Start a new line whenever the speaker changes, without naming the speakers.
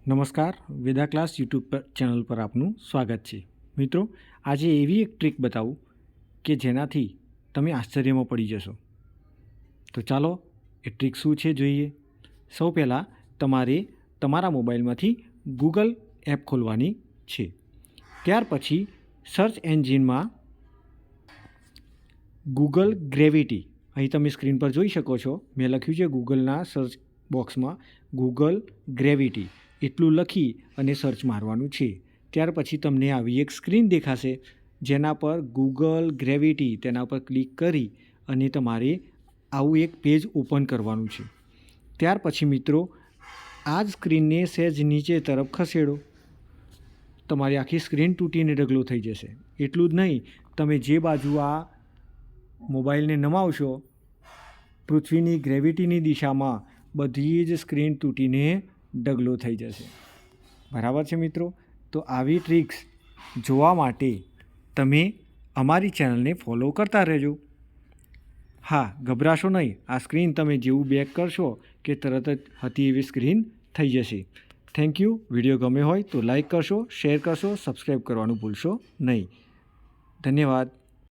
નમસ્કાર, Veda class YouTube channel પર આપનું સ્વાગત છે. મિત્રો, આજે એવી એક ટ્રીક બતાવું કે જેનાથી તમે આશ્ચર્યમાં પડી જશો. તો ચાલો એ ટ્રીક શું છે જોઈએ. સૌ પહેલાં તમારે તમારા મોબાઈલમાંથી ગૂગલ એપ ખોલવાની છે. ત્યાર પછી સર્ચ એન્જિનમાં ગૂગલ ગ્રેવિટી, અહીં તમે સ્ક્રીન પર જોઈ શકો છો, મેં લખ્યું છે ગૂગલના સર્ચ બોક્સમાં ગૂગલ ગ્રેવિટી એટલું લખી અને સર્ચ મારવાનું છે. ત્યાર પછી તમને આવી એક સ્ક્રીન દેખાશે જેના પર ગૂગલ ગ્રેવિટી, તેના પર ક્લિક કરી અને તમારે આવું એક પેજ ઓપન કરવાનું છે. ત્યાર પછી મિત્રો આ જ સ્ક્રીનને સહેજ નીચે તરફ ખસેડો, તમારી આખી સ્ક્રીન તૂટીને ઢગલો થઈ જશે. એટલું જ નહીં, તમે જે બાજુ આ મોબાઈલને નમાવશો પૃથ્વીની ગ્રેવિટીની દિશામાં બધી જ સ્ક્રીન તૂટીને ઢગલો થઈ જશે. બરાબર છે મિત્રો? તો આવી ટ્રિક્સ જોવા માટે તમે અમારી ચેનલને ફોલો કરતા રહેજો. હા, ગભરાશો નહીં. આ સ્ક્રીન તમે જેવું બેક કરશો કે તરત જ હતી એવી સ્ક્રીન થઈ જશે. Thank you. વિડીયો ગમે હોય તો લાઈક કરશો, શેર કરશો, સબસ્ક્રાઈબ કરવાનું ભૂલશો નહીં. ધન્યવાદ.